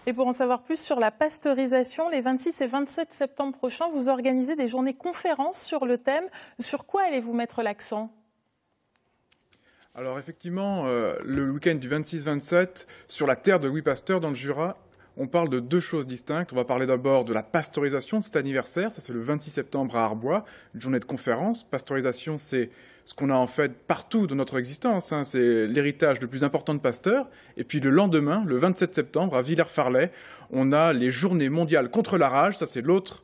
Et pour en savoir plus sur la pasteurisation, les 26 et 27 septembre prochains, vous organisez des journées conférences sur le thème. Sur quoi allez-vous mettre l'accent ? Alors effectivement, le week-end du 26-27, sur la terre de Louis Pasteur dans le Jura, on parle de deux choses distinctes. On va parler d'abord de la pasteurisation de cet anniversaire. Ça, c'est le 26 septembre à Arbois, une journée de conférence. Pasteurisation, c'est ce qu'on a en fait partout dans notre existence. C'est l'héritage le plus important de Pasteur. Et puis le lendemain, le 27 septembre, à Villers-Farlay, on a les Journées mondiales contre la rage. Ça, c'est l'autre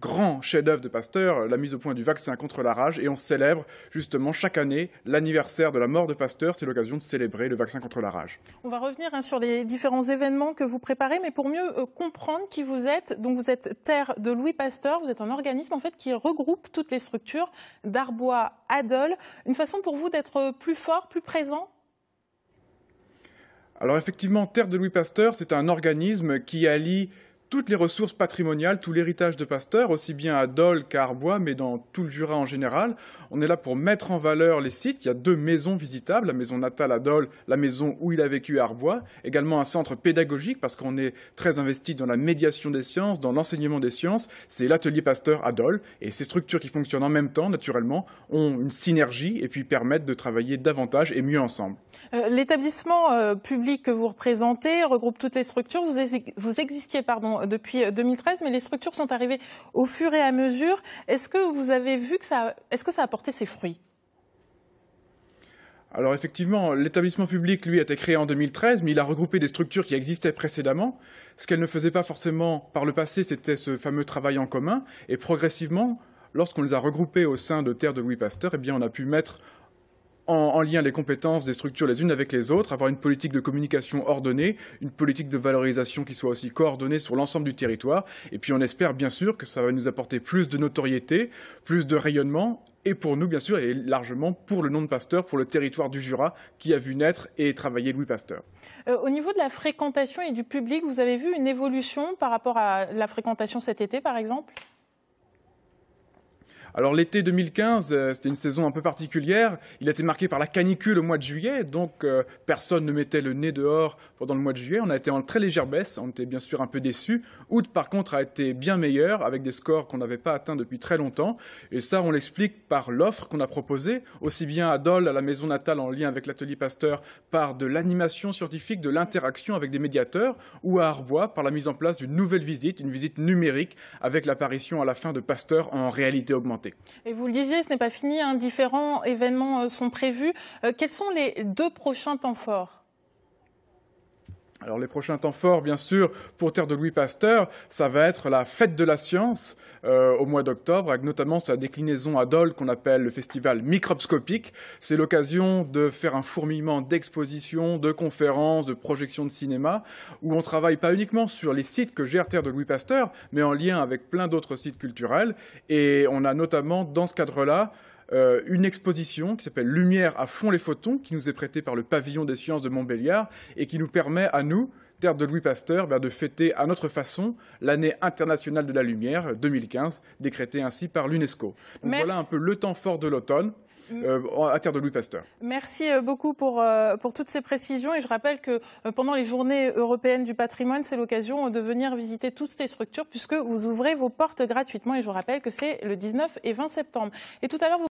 grand chef-d'œuvre de Pasteur, la mise au point du vaccin contre la rage, et on célèbre justement chaque année l'anniversaire de la mort de Pasteur. C'est l'occasion de célébrer le vaccin contre la rage. On va revenir sur les différents événements que vous préparez, mais pour mieux comprendre qui vous êtes, donc vous êtes Terre de Louis Pasteur, vous êtes un organisme en fait qui regroupe toutes les structures d'Arbois à Dole. Une façon pour vous d'être plus fort, plus présent ? Alors effectivement, Terre de Louis Pasteur, c'est un organisme qui allie toutes les ressources patrimoniales, tout l'héritage de Pasteur, aussi bien à Dole qu'à Arbois, mais dans tout le Jura en général. On est là pour mettre en valeur les sites. Il y a deux maisons visitables, la maison natale à Dole, la maison où il a vécu à Arbois. Également un centre pédagogique, parce qu'on est très investi dans la médiation des sciences, dans l'enseignement des sciences. C'est l'atelier Pasteur à Dole. Et ces structures qui fonctionnent en même temps, naturellement, ont une synergie et puis permettent de travailler davantage et mieux ensemble. L'établissement public que vous représentez regroupe toutes les structures. Vous existiez depuis 2013, mais les structures sont arrivées au fur et à mesure. Est-ce que vous avez vu que ça a porté ses fruits ? Alors effectivement, l'établissement public, lui, a été créé en 2013, mais il a regroupé des structures qui existaient précédemment. Ce qu'elle ne faisait pas forcément par le passé, c'était ce fameux travail en commun. Et progressivement, lorsqu'on les a regroupés au sein de Terre de Louis Pasteur, eh bien, on a pu mettre en lien les compétences des structures les unes avec les autres, avoir une politique de communication ordonnée, une politique de valorisation qui soit aussi coordonnée sur l'ensemble du territoire. Et puis on espère bien sûr que ça va nous apporter plus de notoriété, plus de rayonnement, et pour nous bien sûr, et largement pour le nom de Pasteur, pour le territoire du Jura qui a vu naître et travailler Louis Pasteur. Au niveau de la fréquentation et du public, vous avez vu une évolution par rapport à la fréquentation cet été par exemple ? Alors l'été 2015, c'était une saison un peu particulière. Il a été marqué par la canicule au mois de juillet, donc personne ne mettait le nez dehors pendant le mois de juillet. On a été en très légère baisse, on était bien sûr un peu déçus. Août, par contre, a été bien meilleur, avec des scores qu'on n'avait pas atteints depuis très longtemps. Et ça, on l'explique par l'offre qu'on a proposée, aussi bien à Dole, à la maison natale, en lien avec l'atelier Pasteur, par de l'animation scientifique, de l'interaction avec des médiateurs, ou à Arbois, par la mise en place d'une nouvelle visite, une visite numérique, avec l'apparition à la fin de Pasteur en réalité augmentée. Et vous le disiez, ce n'est pas fini, différents événements sont prévus. Quels sont les 2 prochains temps forts ? Alors les prochains temps forts, bien sûr, pour Terre de Louis Pasteur, ça va être la fête de la science au mois d'octobre, avec notamment sa déclinaison à Dole qu'on appelle le festival microscopique. C'est l'occasion de faire un fourmillement d'expositions, de conférences, de projections de cinéma, où on travaille pas uniquement sur les sites que gère Terre de Louis Pasteur, mais en lien avec plein d'autres sites culturels. Et on a notamment, dans ce cadre-là, une exposition qui s'appelle Lumière à fond les photons, qui nous est prêtée par le pavillon des sciences de Montbéliard et qui nous permet à nous, Terre de Louis Pasteur, de fêter à notre façon l'année internationale de la lumière 2015, décrétée ainsi par l'UNESCO. Donc voilà un peu le temps fort de l'automne. À Terre de Louis Pasteur. Merci beaucoup pour toutes ces précisions et je rappelle que pendant les journées européennes du patrimoine, c'est l'occasion de venir visiter toutes ces structures puisque vous ouvrez vos portes gratuitement et je vous rappelle que c'est le 19 et 20 septembre. Et tout à l'heure,